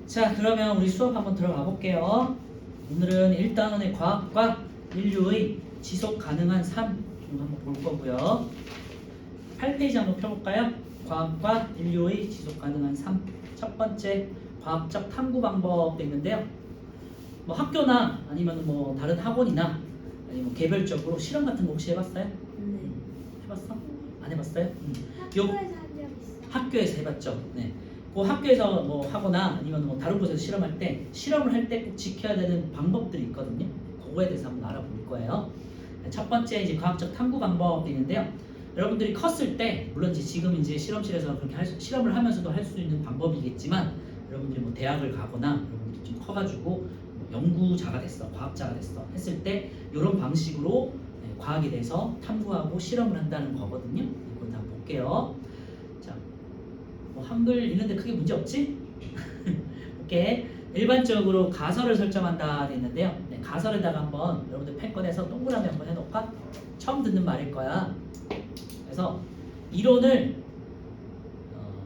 자, 그러면 우리 수업 한번 들어가 볼게요. 오늘은 1단원의 과학과 인류의 지속 가능한 삶 한번 볼 거고요. 8페이지 한번 펴볼까요? 과학과 인류의 지속 가능한 삶. 첫 번째, 과학적 탐구 방법도 있는데요. 뭐 학교나 아니면 뭐 다른 학원이나 아니면 개별적으로 실험 같은 거 혹시 해봤어요? 네. 해봤어? 안 해봤어요? 학교에서 한 적 있어. 학교에서 해봤죠. 네. 그 학교에서 뭐 하거나 아니면 뭐 다른 곳에서 실험할 때 실험을 할 때 꼭 지켜야 되는 방법들이 있거든요. 그거에 대해서 한번 알아볼 거예요. 첫 번째 이제 과학적 탐구 방법이 있는데요. 여러분들이 컸을 때 물론 이제 지금 이제 실험실에서 그렇게 실험을 하면서도 할 수 있는 방법이겠지만 여러분들이 뭐 대학을 가거나 여러분들이 좀 커가지고 뭐 연구자가 됐어, 과학자가 됐어 했을 때 이런 방식으로 과학에 대해서 탐구하고 실험을 한다는 거거든요. 이거 다 볼게요. 자, 뭐 한글 읽는데 크게 문제 없지? 오케이. 일반적으로 가설을 설정한다 돼 있는데요. 네, 가설에다가 한번 여러분들 펜 꺼내서 동그라미 한번 해놓을까? 처음 듣는 말일 거야. 그래서 이론을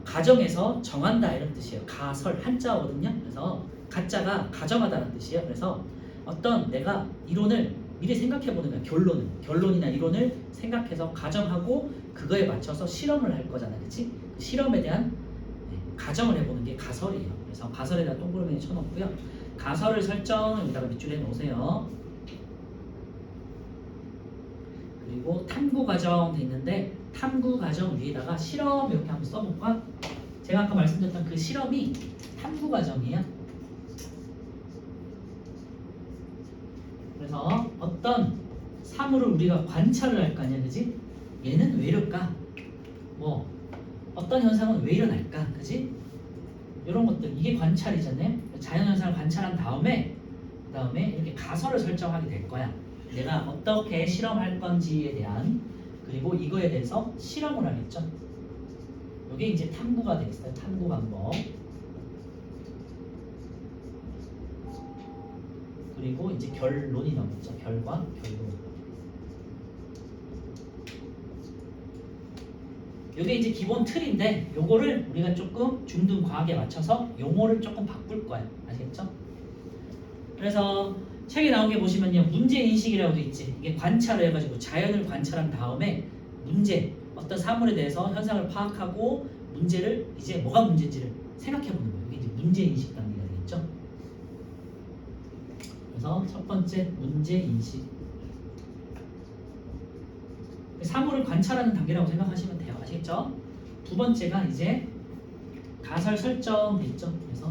가정에서 정한다 이런 뜻이에요. 가설 한자어거든요. 그래서 가짜가 가정하다는 뜻이에요. 그래서 어떤 내가 이론을 미리 생각해보는 거야. 결론이나 이론을 생각해서 가정하고 그거에 맞춰서 실험을 할 거잖아, 그렇지? 실험에 대한 가정을 해보는 게 가설이에요. 그래서 가설에다 동그라미 쳐놓고요. 가설을 설정 여기다가 밑줄에 놓으세요. 그리고 탐구 과정 돼 있는데 탐구 과정 위에다가 실험 이렇게 한번 써볼까? 제가 아까 말씀드렸던 그 실험이 탐구 과정이에요. 그래서 어떤 사물을 우리가 관찰을 할 거 아니야, 그지? 얘는 왜 이럴까? 뭐 어떤 현상은 왜 일어날까, 그지? 이런 것들 이게 관찰이잖아요. 자연 현상을 관찰한 다음에 이렇게 가설을 설정하게 될 거야. 내가 어떻게 실험할 건지에 대한 그리고 이거에 대해서 실험을 하겠죠. 이게 이제 탐구가 되겠어요. 탐구 방법. 그리고 이제 결론이 나오겠죠. 결과, 결론. 이게 이제 기본 틀인데 요거를 우리가 조금 중등 과학에 맞춰서 용어를 조금 바꿀 거야. 아시겠죠? 그래서 책에 나온 게 보시면요. 문제인식이라고 돼 있지. 이게 관찰을 해가지고 자연을 관찰한 다음에 문제, 어떤 사물에 대해서 현상을 파악하고 문제를 이제 뭐가 문제인지를 생각해보는 거예요. 이게 이제 문제인식 단계가 되겠죠. 그래서 첫 번째 문제인식. 사물을 관찰하는 단계라고 생각하시면 돼요. 아시겠죠? 두 번째가 이제 가설 설정 돼 있죠. 그래서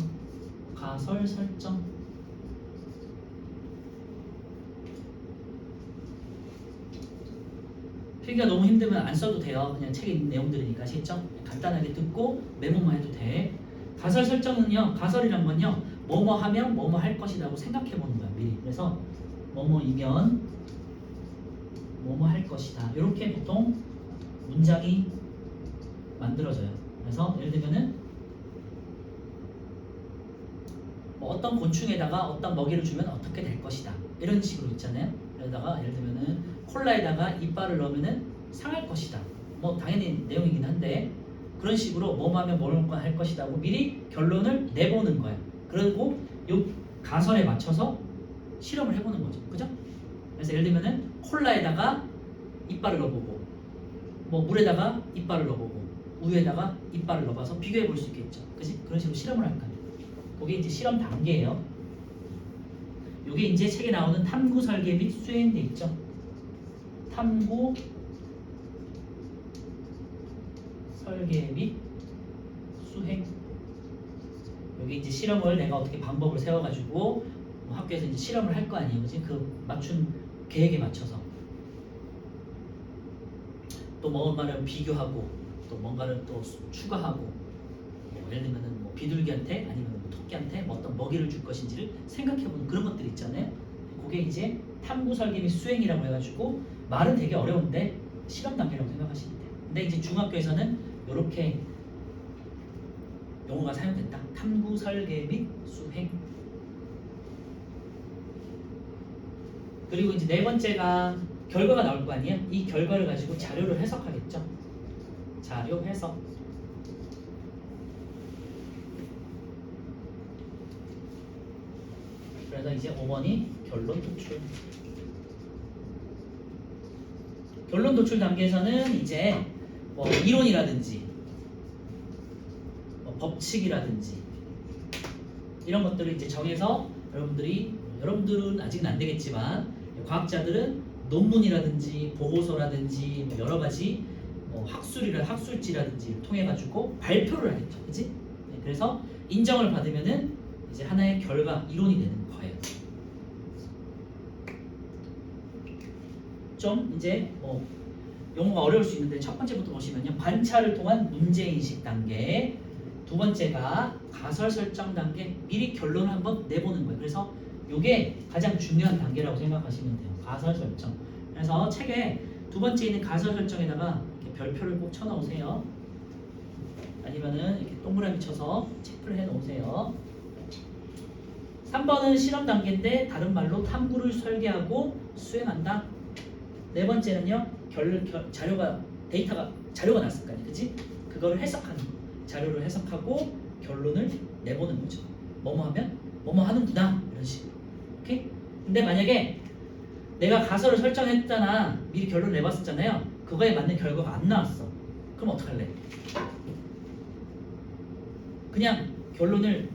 가설 설정. 필기가 너무 힘들면 안 써도 돼요. 그냥 책에 있는 내용들이니까. 아시겠죠? 간단하게 듣고 메모만 해도 돼. 가설 설정은요. 가설이란 건요. 뭐뭐 하면 뭐뭐 할 것이라고 생각해 보는 거야. 미리. 그래서 뭐뭐이면 뭐뭐 할 것이다. 이렇게 보통 문장이 만들어져요. 그래서 예를 들면은 뭐 어떤 곤충에다가 어떤 먹이를 주면 어떻게 될 것이다. 이런 식으로 있잖아요. 그러다가 예를 들면은 콜라에다가 이빨을 넣으면은 상할 것이다. 뭐 당연히 내용이긴 한데 그런 식으로 뭐뭐 하면 뭘 할 것이다고 미리 결론을 내보는 거예요. 그리고 요 가설에 맞춰서 실험을 해보는 거죠. 그죠? 그래서 예를 들면은 콜라에다가 이빨을 넣어보고 뭐 물에다가 이빨을 넣어보고 우유에다가 이빨을 넣어봐서 비교해 볼 수 있겠죠. 그지? 그런 식으로 실험을 할 거예요. 그게 이제 실험 단계예요. 요게 이제 책에 나오는 탐구 설계 및 수행돼 있죠. 탐구 설계 및 수행. 요게 이제 실험을 내가 어떻게 방법을 세워가지고 뭐 학교에서 이제 실험을 할 거 아니에요, 그지? 그 맞춘 계획에 맞춰서 또 뭔가를 비교하고 또 뭔가를 또 추가하고 뭐 예를 들면은 뭐 비둘기한테 아니면 뭐 토끼한테 뭐 어떤 먹이를 줄 것인지를 생각해보는 그런 것들 있잖아요. 그게 이제 탐구 설계 및 수행이라고 해가지고 말은 되게 어려운데 실험 단계라고 생각하시면 돼요. 근데 이제 중학교에서는 이렇게 용어가 사용된다. 탐구 설계 및 수행. 그리고 이제 네 번째가 결과가 나올 거 아니에요? 이 결과를 가지고 자료를 해석하겠죠. 자료 해석. 그래서 이제 5번이 결론 도출. 결론 도출 단계에서는 이제 뭐 이론이라든지 뭐 법칙이라든지 이런 것들을 이제 정해서 여러분들은 아직은 안 되겠지만 과학자들은 논문이라든지 보고서라든지 뭐 여러 가지 뭐 학술지라든지 통해 가지고 발표를 하겠죠, 그렇지? 네, 그래서 인정을 받으면은 이제 하나의 결과 이론이 되는 거예요. 좀 이제 뭐 용어가 어려울 수 있는데 첫 번째부터 보시면요, 관찰을 통한 문제 인식 단계. 두 번째가 가설 설정 단계, 미리 결론을 한번 내보는 거예요. 그래서 이게 가장 중요한 단계라고 생각하시면 돼요. 가설 설정. 그래서 책에 두 번째 있는 가설 설정에다가 이렇게 별표를 꼭 쳐놓으세요. 아니면은 이렇게 동그라미 쳐서 체크를 해 놓으세요. 3번은 실험 단계인데 다른 말로 탐구를 설계하고 수행한다. 네 번째는요, 자료가 났을 거 아니야, 그치? 그거를 해석하는 거. 자료를 해석하고 결론을 내보는 거죠. 뭐뭐 하면 뭐뭐 하는구나, 이런 식으로. 오케이? 근데 만약에 내가 가설을 설정했잖아, 미리 결론을 내봤었잖아요. 그거에 맞는 결과가 안 나왔어. 그럼 어떡할래? 그냥 결론을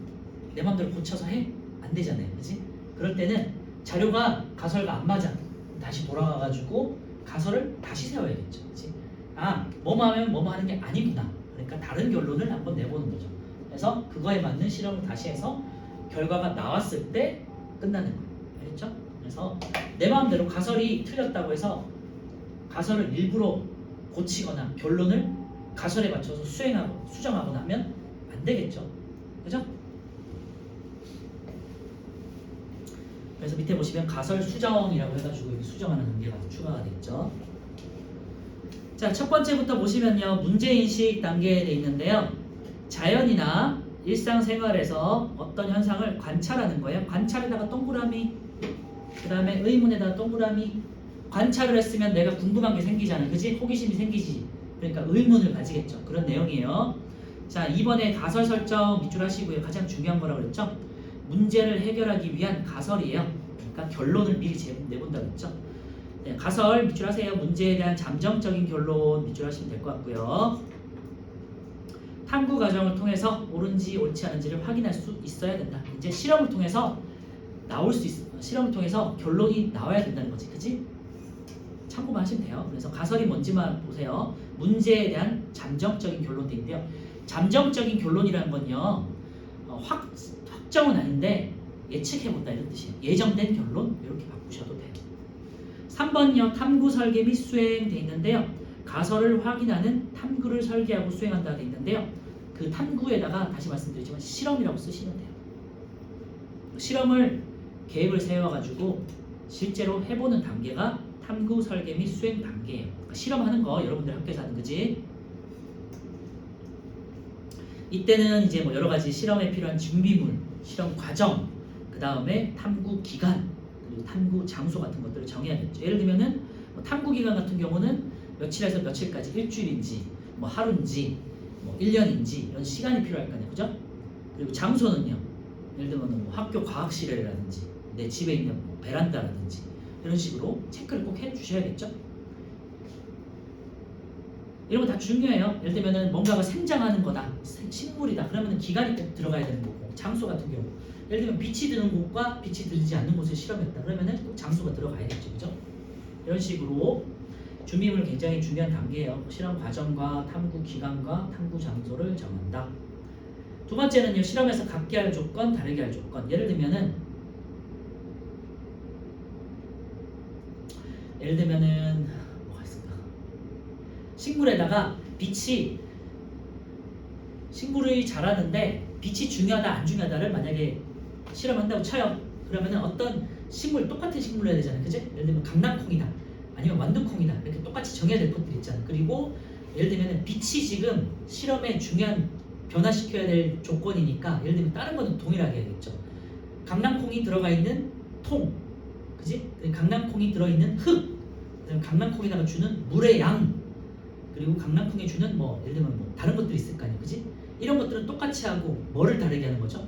내 맘대로 고쳐서 해? 안 되잖아요, 그치? 그럴 때는 자료가 가설과 안 맞아. 다시 돌아가가지고 가설을 다시 세워야겠죠, 그치? 아, 뭐뭐 하면 뭐뭐 하는 게 아니구나. 그러니까 다른 결론을 한번 내보는 거죠. 그래서 그거에 맞는 실험을 다시 해서 결과가 나왔을 때 끝나는 거예요. 알겠죠? 그래서 내 마음대로 가설이 틀렸다고 해서 가설을 일부러 고치거나 결론을 가설에 맞춰서 수정하거나 하면 안 되겠죠. 그죠? 그래서 밑에 보시면 가설 수정이라고 해가지고 여기 수정하는 단계가 추가가 되겠죠. 자, 첫 번째부터 보시면요, 문제인식 단계에 돼 있는데요, 자연이나 일상생활에서 어떤 현상을 관찰하는 거예요. 관찰에다가 동그라미, 그 다음에 의문에다가 동그라미. 관찰을 했으면 내가 궁금한 게 생기잖아요, 그지? 호기심이 생기지. 그러니까 의문을 가지겠죠. 그런 내용이에요. 자, 2번에 가설 설정 밑줄 하시고요. 가장 중요한 거라고 그랬죠? 문제를 해결하기 위한 가설이에요. 그러니까 결론을 미리 내본다고 했죠. 네, 가설 밑줄 하세요. 문제에 대한 잠정적인 결론 밑줄 하시면 될 것 같고요. 탐구 과정을 통해서 옳은지 옳지 않은지를 확인할 수 있어야 된다. 이제 실험을 통해서 실험을 통해서 결론이 나와야 된다는 거지, 그지? 참고만 하시면 돼요. 그래서 가설이 뭔지만 보세요. 문제에 대한 잠정적인 결론 돼 있는데요. 잠정적인 결론이라는 건요, 확정은 아닌데 예측해본다, 이런 뜻이에요. 예정된 결론, 이렇게 바꾸셔도 돼요. 3번요, 탐구 설계 및 수행 돼 있는데요. 가설을 확인하는 탐구를 설계하고 수행한다 돼 있는데요. 그 탐구에다가 다시 말씀드리지만 실험이라고 쓰시면 돼요. 실험을 계획을 세워가지고 실제로 해보는 단계가 탐구 설계 및 수행 단계예요. 그러니까 실험하는 거 여러분들 학교에서 하는 거지. 이때는 이제 뭐 여러 가지 실험에 필요한 준비물, 실험 과정, 그 다음에 탐구 기간, 그리고 탐구 장소 같은 것들을 정해야겠죠. 예를 들면은 뭐 탐구 기간 같은 경우는 며칠에서 며칠까지, 일주일인지, 뭐 하루인지, 뭐 1년인지 이런 시간이 필요할 거 아니에요, 그죠? 그리고 장소는요, 예를 들면 뭐 학교 과학실이라든지 내 집에 있는 뭐 베란다라든지 이런 식으로 체크를 꼭 해주셔야겠죠. 이런 거 다 중요해요. 예를 들면은 뭔가가 생장하는 거다, 식물이다, 그러면 기간이 꼭 들어가야 되는 거고, 장소 같은 경우 예를 들면 빛이 드는 곳과 빛이 들지 않는 곳을 실험했다 그러면은 꼭 장소가 들어가야겠죠, 그죠? 이런 식으로 준비물 굉장히 중요한 단계예요. 실험 과정과 탐구 기간과 탐구 장소를 정한다. 두 번째는요, 실험에서 같게 할 조건, 다르게 할 조건. 예를 들면은 뭐가 있을까? 식물에다가 식물이 자라는데 빛이 중요하다 안 중요하다를 만약에 실험한다고 쳐요. 그러면은 어떤 똑같은 식물을 해야 되잖아요, 그죠? 예를 들면 강낭콩이다, 아니면 완두콩이다, 이렇게 똑같이 정해야 될 것들이 있잖아요. 그리고 예를 들면 빛이 지금 실험에 중요한 변화시켜야 될 조건이니까 예를 들면 다른 거는 동일하게 해야겠죠. 강낭콩이 들어가 있는 통, 그지? 강낭콩이 들어있는 흙, 그다음에 강낭콩에다가 주는 물의 양, 그리고 강낭콩에 주는 뭐 예를 들면 뭐 다른 것들이 있을 거 아니에요, 그지? 이런 것들은 똑같이 하고 뭐를 다르게 하는 거죠?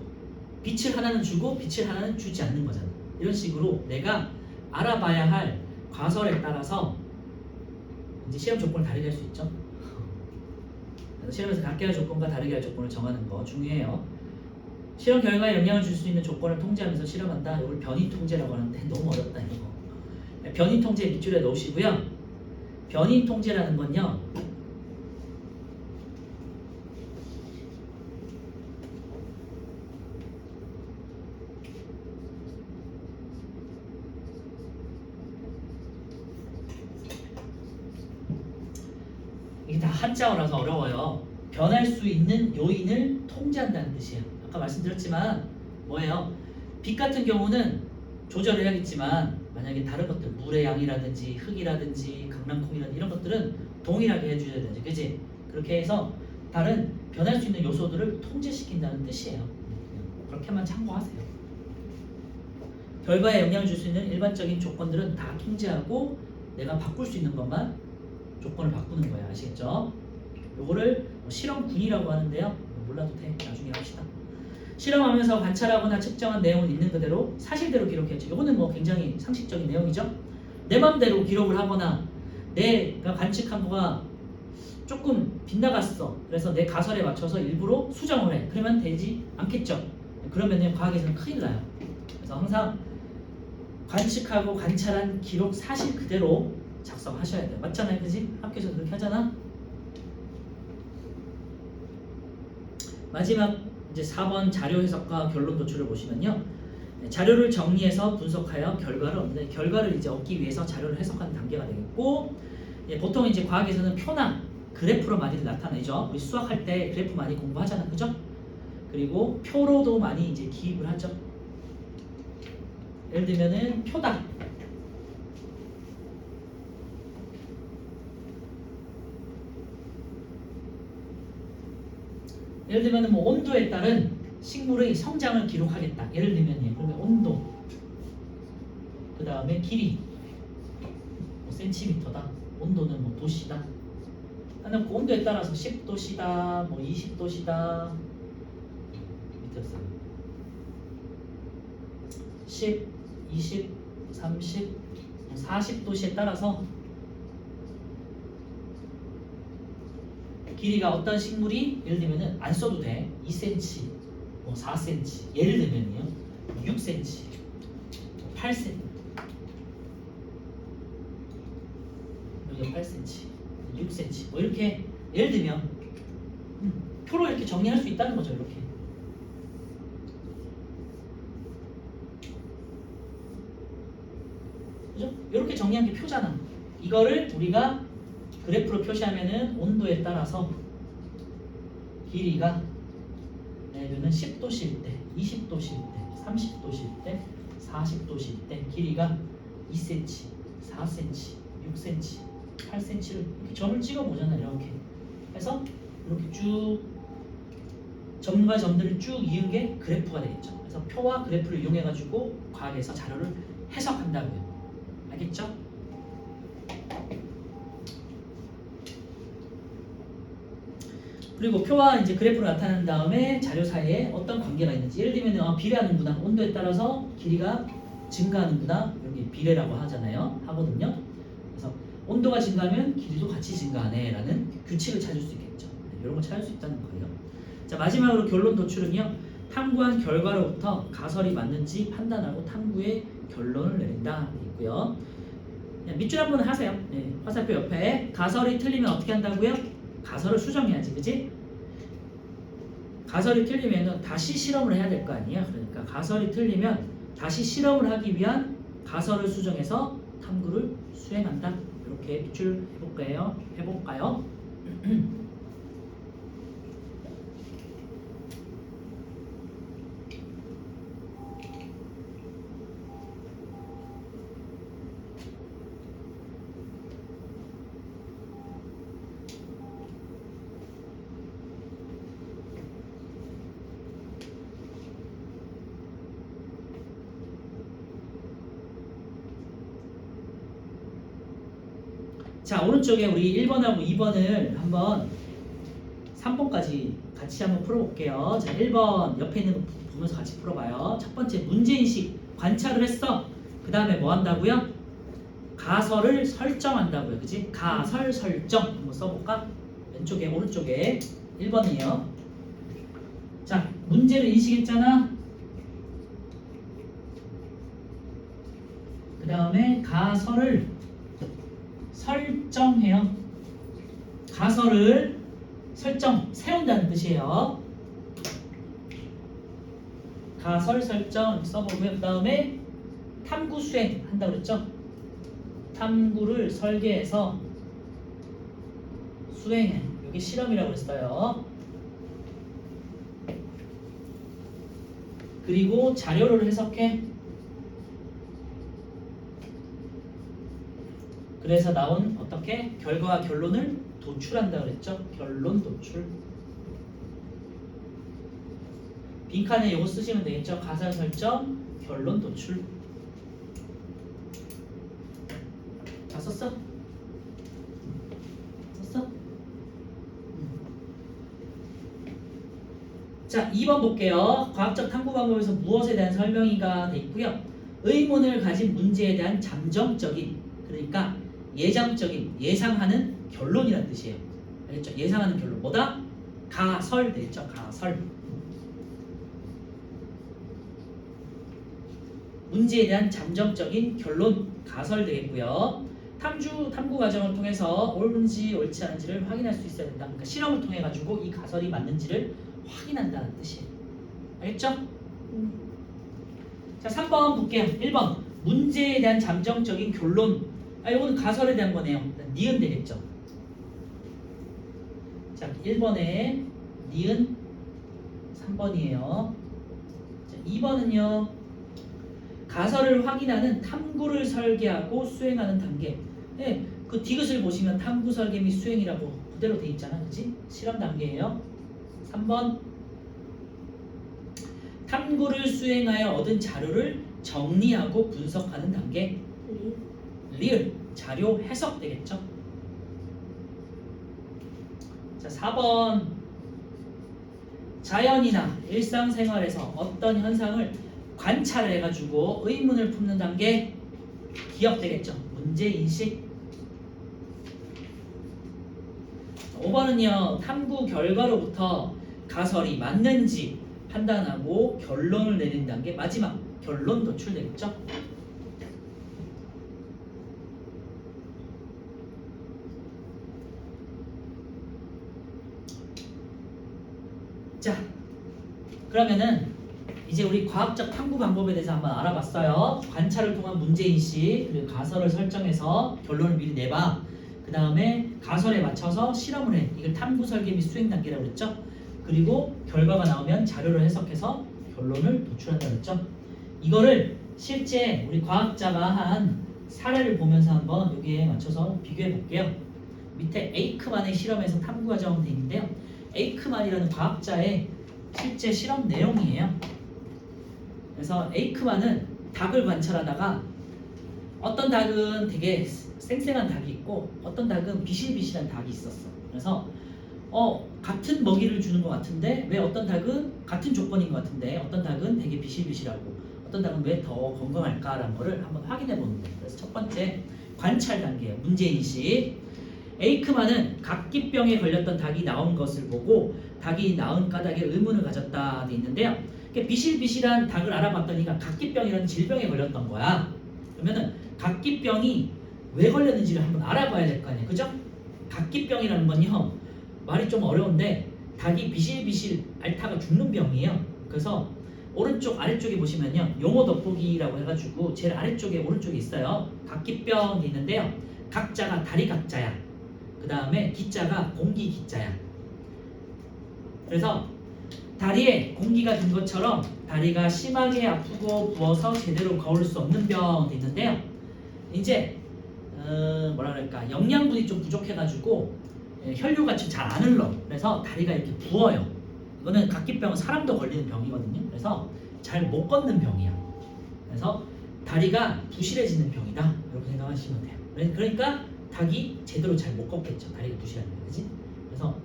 빛을 하나는 주고 빛을 하나는 주지 않는 거잖아. 이런 식으로 내가 알아봐야 할 가설에 따라서 이제 시험 조건을 다르게 할 수 있죠. 그래서 시험에서 같게 할 조건과 다르게 할 조건을 정하는 거 중요해요. 실험 결과에 영향을 줄 수 있는 조건을 통제하면서 실험한다. 이걸 변이 통제라고 하는데 너무 어렵다 이거. 변이 통제 밑줄에 넣으시고요. 변이 통제라는 건요. 이게 다 한자어라서 어려워요. 변할 수 있는 요인을 통제한다는 뜻이에요. 아까 말씀드렸지만 뭐예요? 빛 같은 경우는 조절을 해야겠지만 만약에 다른 것들 물의 양이라든지 흙이라든지 강낭콩이라든지 이런 것들은 동일하게 해줘야 되지, 그지? 그렇게 해서 다른 변할 수 있는 요소들을 통제시킨다는 뜻이에요. 그렇게만 참고하세요. 결과에 영향을 줄 수 있는 일반적인 조건들은 다 통제하고 내가 바꿀 수 있는 것만 조건을 바꾸는 거예요. 아시겠죠? 요거를 실험군이라고 하는데요. 몰라도 돼. 나중에 합시다. 실험하면서 관찰하거나 측정한 내용은 있는 그대로 사실대로 기록했죠. 요거는 뭐 굉장히 상식적인 내용이죠. 내 맘대로 기록을 하거나 내가 관측한 거가 조금 빗나갔어. 그래서 내 가설에 맞춰서 일부러 수정을 해. 그러면 되지 않겠죠. 그러면 과학에서는 큰일 나요. 그래서 항상 관측하고 관찰한 기록 사실 그대로 작성하셔야 돼요. 맞잖아요, 그지? 학교에서 그렇게 하잖아. 마지막 이제 4번 자료 해석과 결론 도출을 보시면요. 자료를 정리해서 분석하여 결과를 얻는데 결과를 이제 얻기 위해서 자료를 해석하는 단계가 되겠고 보통 이제 과학에서는 표나 그래프로 많이 나타내죠. 우리 수학할 때 그래프 많이 공부하잖아, 그죠? 그리고 표로도 많이 이제 기입을 하죠. 예를 들면은 표다. 예를 들면 뭐 온도에 따른 식물의 성장을 기록하겠다. 예를 들면 그러면 온도, 그 다음에 길이, 뭐 센티미터다. 온도는 뭐 도시다. 나는 그 온도에 따라서 10도시다, 뭐 20도시다. 밑에 써. 10, 20, 30, 40도시에 따라서 길이가 어떤 식물이 예를 들면은 안 써도 돼. 2cm, 뭐 4cm. 예를 들면요. 6cm, 8cm. 여기 8cm, 6cm. 뭐 이렇게 예를 들면 표로 이렇게 정리할 수 있다는 거죠. 이렇게. 그죠? 이렇게 정리한 게 표잖아. 이거를 우리가 그래프로 표시하면은 온도에 따라서 길이가 예를 10도실 때, 20도실 때, 30도실 때, 40도실 때 길이가 2cm, 4cm, 6cm, 8cm를 이렇게 점을 찍어 보잖아요. 이렇게 해서 이렇게 쭉 점과 점들을 쭉 이은 게 그래프가 되겠죠. 그래서 표와 그래프를 이용해 가지고 과학에서 자료를 해석한다고요. 알겠죠? 그리고 표와 이제 그래프로 나타난 다음에 자료 사이에 어떤 관계가 있는지 예를 들면 비례하는구나. 온도에 따라서 길이가 증가하는구나. 여기 비례라고 하거든요. 그래서 온도가 증가하면 길이도 같이 증가하네 라는 규칙을 찾을 수 있겠죠. 이런 걸 찾을 수 있다는 거예요. 자, 마지막으로 결론 도출은요. 탐구한 결과로부터 가설이 맞는지 판단하고 탐구의 결론을 내린다 있고요. 밑줄 한번 하세요. 네, 화살표 옆에 가설이 틀리면 어떻게 한다고요? 가설을 수정해야지, 그지? 가설이 틀리면 다시 실험을 해야 될 거 아니에요. 그러니까 가설이 틀리면 다시 실험을 하기 위한 가설을 수정해서 탐구를 수행한다. 이렇게 밑줄 해볼까요? 자, 오른쪽에 우리 1번하고 2번을 한번 3번까지 같이 한번 풀어볼게요. 자, 1번 옆에 있는 거 보면서 같이 풀어봐요. 첫 번째 문제인식 관찰을 했어. 그 다음에 뭐 한다고요? 가설을 설정한다고요. 그지? 가설 설정 한번 써볼까? 왼쪽에 오른쪽에 1번이에요. 자, 문제를 인식했잖아. 그 다음에 가설을 설정해요. 가설을 설정, 세운다는 뜻이에요. 가설 설정 이렇게 써보고요. 그 다음에 탐구 수행 한다고 그랬죠? 탐구를 설계해서 수행해. 이게 실험이라고 했어요. 그리고 자료를 해석해. 그래서 나온 어떻게 결과와 결론을 도출한다 그랬죠? 결론 도출. 빈칸에 이거 쓰시면 되겠죠? 가설 설정, 결론 도출. 다 썼어? 썼어? 자, 2번 볼게요. 과학적 탐구 방법에서 무엇에 대한 설명이가 돼 있고요. 의문을 가진 문제에 대한 잠정적인, 그러니까 예상적인, 예상하는 결론이라는 뜻이에요. 알겠죠? 예상하는 결론. 뭐다? 가설 되겠죠? 가설. 문제에 대한 잠정적인 결론, 가설 되겠고요. 탐구 과정을 통해서 옳은지 옳지 않은지를 확인할 수 있어야 된다. 그러니까 실험을 통해 가지고 이 가설이 맞는지를 확인한다는 뜻이에요. 알겠죠? 자, 3번 볼게요. 1번 문제에 대한 잠정적인 결론. 이거는 가설에 대한 거네요. 니은 되겠죠? 자, 1번에 니은 3번이에요. 자, 2번은요. 가설을 확인하는 탐구를 설계하고 수행하는 단계. 네, 그 디귿을 보시면 탐구 설계 및 수행이라고 그대로 돼 있잖아. 그치? 실험 단계예요. 3번 탐구를 수행하여 얻은 자료를 정리하고 분석하는 단계. 리을 자료 해석 되겠죠. 자, 4번 자연이나 일상생활에서 어떤 현상을 관찰해가지고 의문을 품는 단계. 기억 되겠죠. 문제인식. 5번은요. 탐구 결과로부터 가설이 맞는지 판단하고 결론을 내리는 단계. 마지막 결론 도출 되겠죠. 자, 그러면은 이제 우리 과학적 탐구 방법에 대해서 한번 알아봤어요. 관찰을 통한 문제인식, 그리고 가설을 설정해서 결론을 미리 내봐. 그 다음에 가설에 맞춰서 실험을 해. 이걸 탐구 설계 및 수행 단계라고 그랬죠. 그리고 결과가 나오면 자료를 해석해서 결론을 도출한다고 그랬죠. 이거를 실제 우리 과학자가 한 사례를 보면서 한번 여기에 맞춰서 비교해 볼게요. 밑에 에이크만의 실험에서 탐구 과정은 돼 있는데요. 에이크만이라는 과학자의 실제 실험 내용이에요. 그래서 에이크만은 닭을 관찰하다가 어떤 닭은 되게 쌩쌩한 닭이 있고 어떤 닭은 비실비실한 닭이 있었어. 그래서 같은 먹이를 주는 것 같은데 왜 어떤 닭은 같은 조건인 것 같은데 어떤 닭은 되게 비실비실하고 어떤 닭은 왜 더 건강할까라는 거를 한번 확인해 보는 거예요. 그래서 첫 번째 관찰 단계예요. 문제인식. 에이크만은 각기병에 걸렸던 닭이 나온 것을 보고 닭이 낳은 까닭에 의문을 가졌다 돼 있는데요. 비실비실한 닭을 알아봤더니 각기병이라는 질병에 걸렸던 거야. 그러면은 각기병이 왜 걸렸는지를 한번 알아봐야 될 거 아니에요. 그죠? 각기병이라는 건요. 말이 좀 어려운데 닭이 비실비실 앓다가 죽는 병이에요. 그래서 오른쪽 아래쪽에 보시면요. 용어 돋보기라고 해가지고 제일 아래쪽에 오른쪽에 있어요. 각기병이 있는데요. 각자가 다리 각자야. 그 다음에 기자가 공기 기자야. 그래서 다리에 공기가 든 것처럼 다리가 심하게 아프고 부어서 제대로 걸을 수 없는 병이 있는데요. 이제 뭐라 그럴까 영양분이 좀 부족해가지고 혈류가 잘 안 흘러. 그래서 다리가 이렇게 부어요. 이거는 각기병은 사람도 걸리는 병이거든요. 그래서 잘 못 걷는 병이야. 그래서 다리가 부실해지는 병이다. 이렇게 생각하시면 돼요. 그러니까 닭이 제대로 잘 못 걷겠죠. 다리가 부실하면, 그렇지? 그래서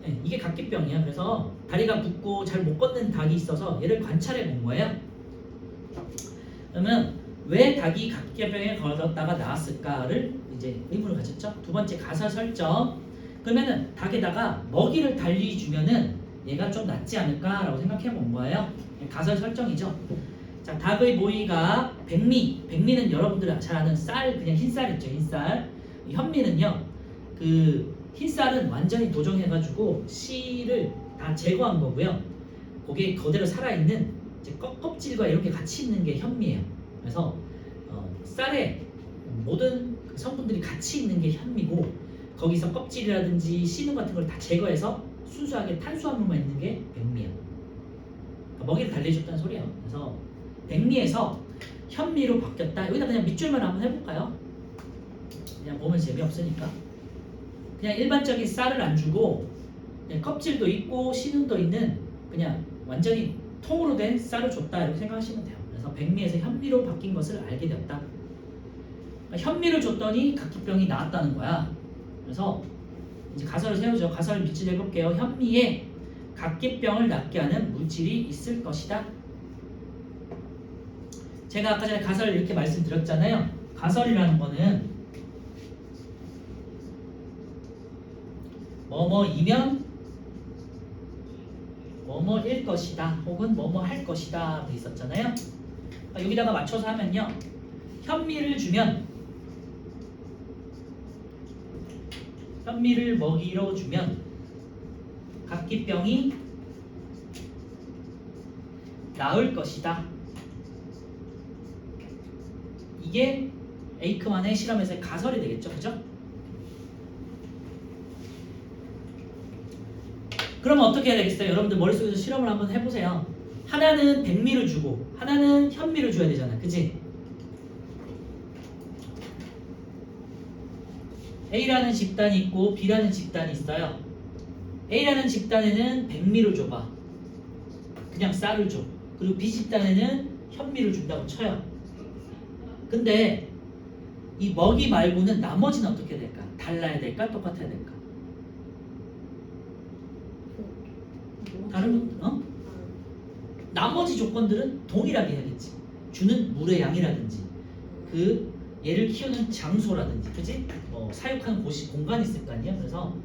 네, 이게 각기병이야. 그래서 다리가 붓고 잘 못 걷는 닭이 있어서 얘를 관찰해 본 거예요. 그러면 왜 닭이 각기병에 걸렸다가 나왔을까를 이제 의문을 가졌죠. 두 번째 가설 설정. 그러면은 닭에다가 먹이를 달리 주면은 얘가 좀 낫지 않을까라고 생각해 본 거예요. 가설 설정이죠. 자, 닭의 모이가 백미. 백미는 여러분들 잘 아는 쌀, 그냥 흰쌀 있죠, 흰쌀. 현미는요, 그 흰쌀은 완전히 도정해가지고 씨를 다 제거한 거고요. 그게 그대로 살아있는 이제 껍질과 이렇게 같이 있는 게 현미예요. 그래서 쌀에 모든 그 성분들이 같이 있는 게 현미고, 거기서 껍질이라든지 씨눈 같은 걸 다 제거해서 순수하게 탄수화물만 있는 게 백미예요. 그러니까 먹이를 달래줬다는 소리예요. 그래서 백미에서 현미로 바뀌었다. 여기다 그냥 밑줄만 한번 해볼까요? 그냥 보면 재미없으니까. 그냥 일반적인 쌀을 안 주고 그냥 껍질도 있고 씨눈도 있는 그냥 완전히 통으로 된 쌀을 줬다, 이렇게 생각하시면 돼요. 그래서 백미에서 현미로 바뀐 것을 알게 되었다. 그러니까 현미를 줬더니 각기병이 나았다는 거야. 그래서 이제 가설을 세우죠. 가설을 밑줄 해볼게요. 현미에 각기병을 낫게 하는 물질이 있을 것이다. 제가 아까 전에 가설을 이렇게 말씀드렸잖아요. 가설이라는 거는 뭐뭐이면 뭐뭐일 것이다, 혹은 뭐뭐 할 것이다 돼 있었잖아요. 그러니까 여기다가 맞춰서 하면요, 현미를 주면, 현미를 먹이로 주면 각기병이 나을 것이다. 이게 에이크만의 실험에서의 가설이 되겠죠, 그죠? 그러면 어떻게 해야 되겠어요? 여러분들 머릿속에서 실험을 한번 해보세요. 하나는 백미를 주고 하나는 현미를 줘야 되잖아, 그치? A라는 집단이 있고 B라는 집단이 있어요. A라는 집단에는 백미를 줘봐. 그냥 쌀을 줘. 그리고 B 집단에는 현미를 준다고 쳐요. 근데 이 먹이 말고는 나머지는 어떻게 될까? 달라야 될까? 똑같아야 될까? 다른 거, 나머지 조건들은 동일하게 해야겠지. 주는 물의 양이라든지, 그 얘를 키우는 장소라든지, 그지? 사육하는 곳이 공간이 있을 거 아니야. 그래서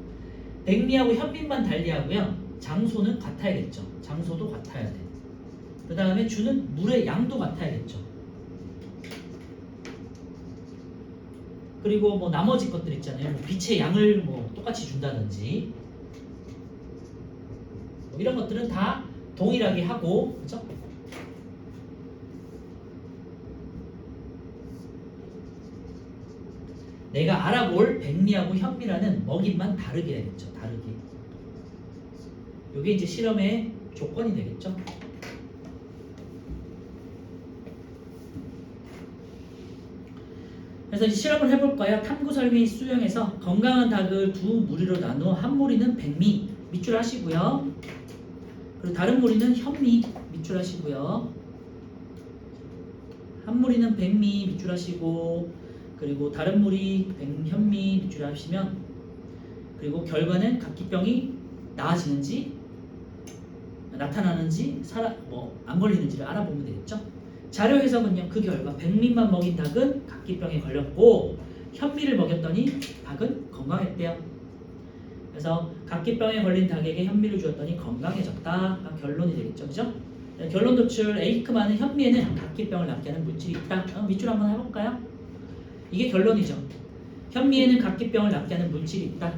백미하고 현미만 달리하고요, 장소는 같아야겠죠. 장소도 같아야 돼. 그 다음에 주는 물의 양도 같아야겠죠. 그리고 뭐 나머지 것들 있잖아요. 뭐 빛의 양을 뭐 똑같이 준다든지, 뭐 이런 것들은 다 동일하게 하고, 그렇죠? 내가 알아볼 백미하고 현미라는 먹이만 다르게 되겠죠. 다르게. 이게 이제 실험의 조건이 되겠죠. 그래서 이제 실험을 해볼 거예요. 탐구 설계 수형에서 건강한 닭을 두 무리로 나누어 한 무리는 백미 밑줄 하시고요. 그리고 다른 무리는 현미 밑줄 하시고요. 한 무리는 백미 밑줄 하시고, 그리고 다른 무리 현미 밑줄 하시면, 그리고 결과는 각기병이 나아지는지 나타나는지 안 걸리는지를 알아보면 되겠죠. 자료 해석은요, 그 결과 백미만 먹인 닭은 각기병에 걸렸고 현미를 먹였더니 닭은 건강했대요. 그래서 각기병에 걸린 닭에게 현미를 주었더니 건강해졌다. 결론이 되겠죠, 그죠? 결론 도출. 에이크만은 현미에는 각기병을 낫게 하는 물질이 있다. 밑줄 한번 해볼까요? 이게 결론이죠. 현미에는 각기병을 낫게 하는 물질이 있다.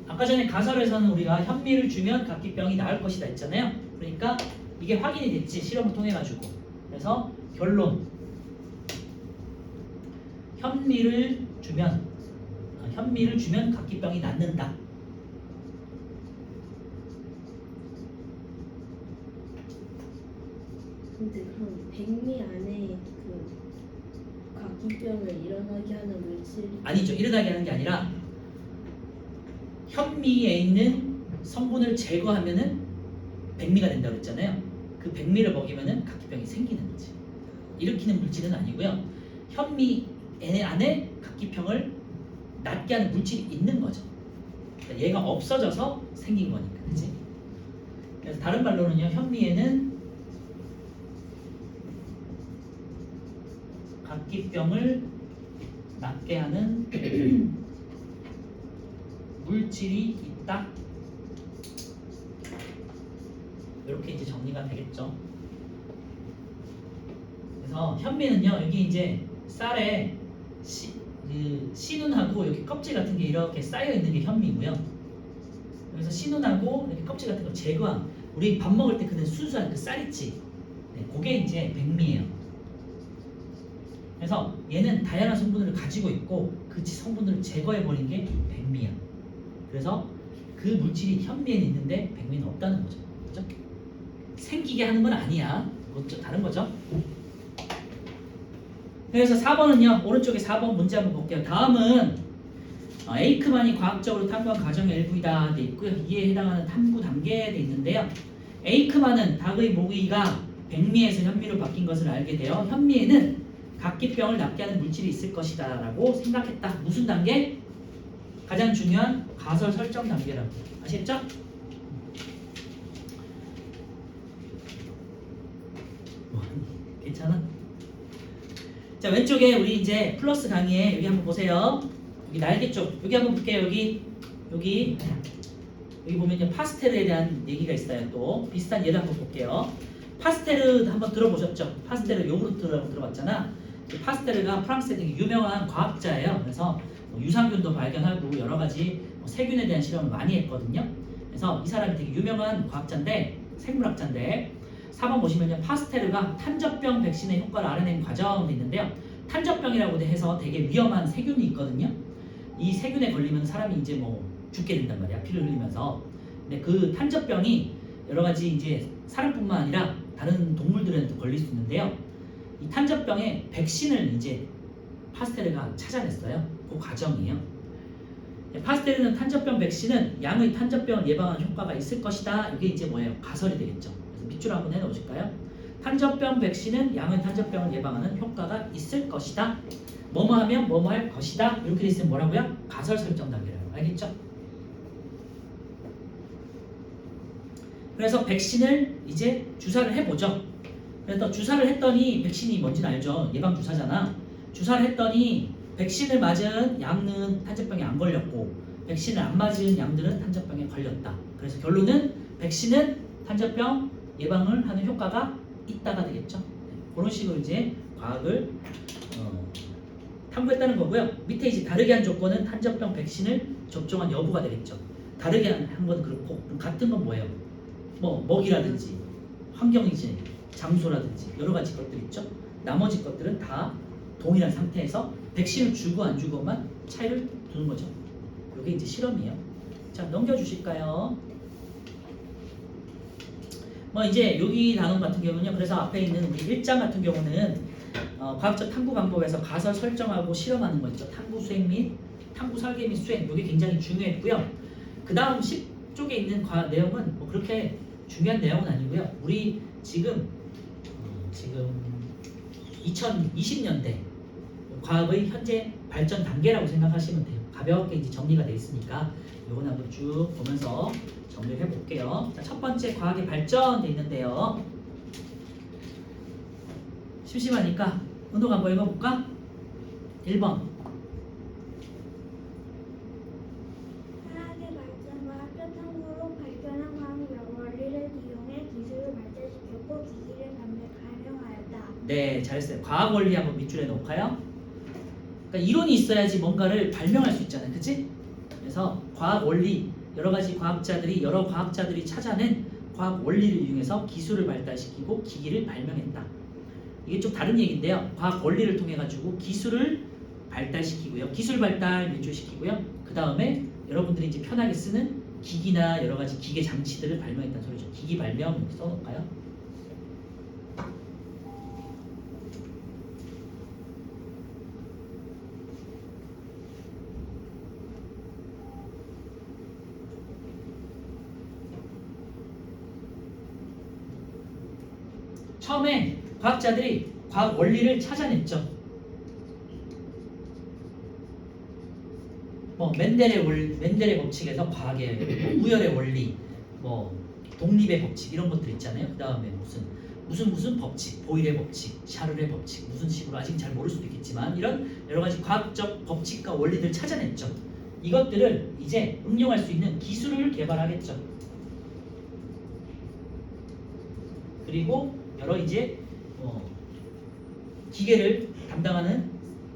아까 전에 가설에서는 우리가 현미를 주면 각기병이 나을 것이다 했잖아요. 그러니까 이게 확인이 됐지, 실험을 통해 가지고. 그래서 결론, 현미를 주면 각기병이 낫는다. 근데 그럼 백미 안에 그 각기병을 일어나게 하는 물질이 아니죠. 일어나게 하는 게 아니라 현미에 있는 성분을 제거하면은 백미가 된다고 했잖아요. 그 백미를 먹이면은 각기병이 생기는 거지. 일으키는 물질은 아니고요. 현미 안에 각기병을 낫게 하는 물질이 있는 거죠. 그러니까 얘가 없어져서 생긴 거니까, 그렇지? 그래서 다른 말로는요, 현미에는 각기병을 낫게 하는 물질이 있다. 이렇게 이제 정리가 되겠죠. 그래서 현미는요, 여기 이제 쌀에 씨눈하고 여기 껍질 같은 게 이렇게 쌓여 있는 게 현미고요. 그래서 씨눈하고 이렇게 껍질 같은 거 제거한, 우리 밥 먹을 때 그는 순수한 그 쌀 있지. 네, 그게 이제 백미예요. 그래서 얘는 다양한 성분을 가지고 있고 그 성분들을 제거해 버린 게 백미야. 그래서 그 물질이 현미에는 있는데 백미는 없다는 거죠. 그죠? 생기게 하는 건 아니야. 그것도 다른 거죠. 그래서 4번은요. 오른쪽에 4번 문제 한번 볼게요. 다음은 에이크만이 과학적으로 탐구한 과정의 일부이다 돼 있고요. 이에 해당하는 탐구 단계에 돼 있는데요. 에이크만은 닭의 모기가 백미에서 현미로 바뀐 것을 알게 되어 현미에는 각기병을 낫게 하는 물질이 있을 것이다 라고 생각했다. 무슨 단계? 가장 중요한 가설 설정 단계라고. 아시겠죠? 괜찮아? 자, 왼쪽에 우리 이제 플러스 강의에 여기 한번 보세요. 여기 날개 쪽 여기 한번 볼게요. 여기 보면요, 파스텔에 대한 얘기가 있어요. 또 비슷한 예를 한번 볼게요. 파스텔르 한번 들어보셨죠? 파스텔르 요구르트라고 들어봤잖아. 파스텔르가 프랑스의 되게 유명한 과학자예요. 그래서 유산균도 발견하고 여러 가지 세균에 대한 실험을 많이 했거든요. 그래서 이 사람이 되게 유명한 과학자인데, 생물학자인데, 4번 보시면요, 파스텔르가 탄저병 백신의 효과를 알아낸 과정이 있는데요. 탄저병이라고 해서 되게 위험한 세균이 있거든요. 이 세균에 걸리면 사람이 이제 뭐 죽게 된단 말이야. 피를 흘리면서. 근데 그 탄저병이 여러 가지 이제 사람뿐만 아니라 다른 동물들한테도 걸릴 수 있는데요. 이 탄저병의 백신을 이제 파스텔르가 찾아냈어요. 그 과정이에요. 파스텔르는 탄저병 백신은 양의 탄저병을 예방하는 효과가 있을 것이다. 이게 이제 뭐예요? 가설이 되겠죠. 그래서 밑줄 한번 해놓으실까요? 탄저병 백신은 양의 탄저병을 예방하는 효과가 있을 것이다. 뭐뭐 하면 뭐뭐 할 것이다. 이렇게 돼 있으면 뭐라고요? 가설 설정 단계라고. 알겠죠? 그래서 백신을 이제 주사를 해보죠. 그래서 주사를 했더니, 백신이 뭔지는 알죠? 예방 주사잖아. 주사를 했더니 백신을 맞은 양은 탄저병에 안 걸렸고 백신을 안 맞은 양들은 탄저병에 걸렸다. 그래서 결론은 백신은 탄저병 예방을 하는 효과가 있다가 되겠죠. 그런 식으로 이제 과학을 탐구했다는 거고요. 밑에 이제 다르게 한 조건은 탄저병 백신을 접종한 여부가 되겠죠. 다르게 한 건 그렇고, 그럼 같은 건 뭐예요? 뭐 먹이라든지 환경이지, 장소라든지 여러 가지 것들 있죠. 나머지 것들은 다 동일한 상태에서 백신을 주고 안 주고만 차이를 두는 거죠. 이게 이제 실험이에요. 자, 넘겨주실까요? 뭐 이제 여기 단원 같은 경우는요. 그래서 앞에 있는 우리 1장 같은 경우는 과학적 탐구 방법에서 가설 설정하고 실험하는 거 있죠. 탐구 수행 및 탐구 설계 및 수행, 이게 굉장히 중요했고요. 그 다음 10쪽에 있는 내용은 뭐 그렇게 중요한 내용은 아니고요. 우리 지금 2020년대 과학의 현재 발전 단계라고 생각하시면 돼요. 가볍게 이제 정리가 돼 있으니까 이건 한번 쭉 보면서 정리를 해볼게요. 자, 첫 번째 과학의 발전돼 있는데요. 심심하니까 운동 한번 읽어볼까? 1번. 화학의 발전과 학교 탐구로 발견한 화학 원리를 이용해 기술을 발달시켰고 기기를 발명하였다. 네, 잘했어요. 과학 원리 한번 밑줄에 놓을까요? 그러니까 이론이 있어야지 뭔가를 발명할 수 있잖아요. 그치? 그래서 과학 원리, 여러 과학자들이 찾아낸 과학 원리를 이용해서 기술을 발달시키고 기기를 발명했다. 이게 좀 다른 얘기인데요. 과학 원리를 통해 가지고 기술을 발달시키고요. 기술 발달 밀주시키고요. 그 다음에 여러분들이 이제 편하게 쓰는 기기나 여러 가지 기계 장치들을 발명했다는 소리죠. 기기 발명 이렇게 써놓을까요? 처음에 과학자들이 과학 원리를 찾아냈죠. 뭐 맨델의 법칙에서 과학의 뭐 우열의 원리, 뭐 독립의 법칙 이런 것들 있잖아요. 그 다음에 무슨 법칙, 보일의 법칙, 샤를의 법칙, 무슨 식으로 아직 잘 모를 수도 있겠지만 이런 여러 가지 과학적 법칙과 원리들 찾아냈죠. 이것들을 이제 응용할 수 있는 기술을 개발하겠죠. 그리고 여러 이제 기계를 담당하는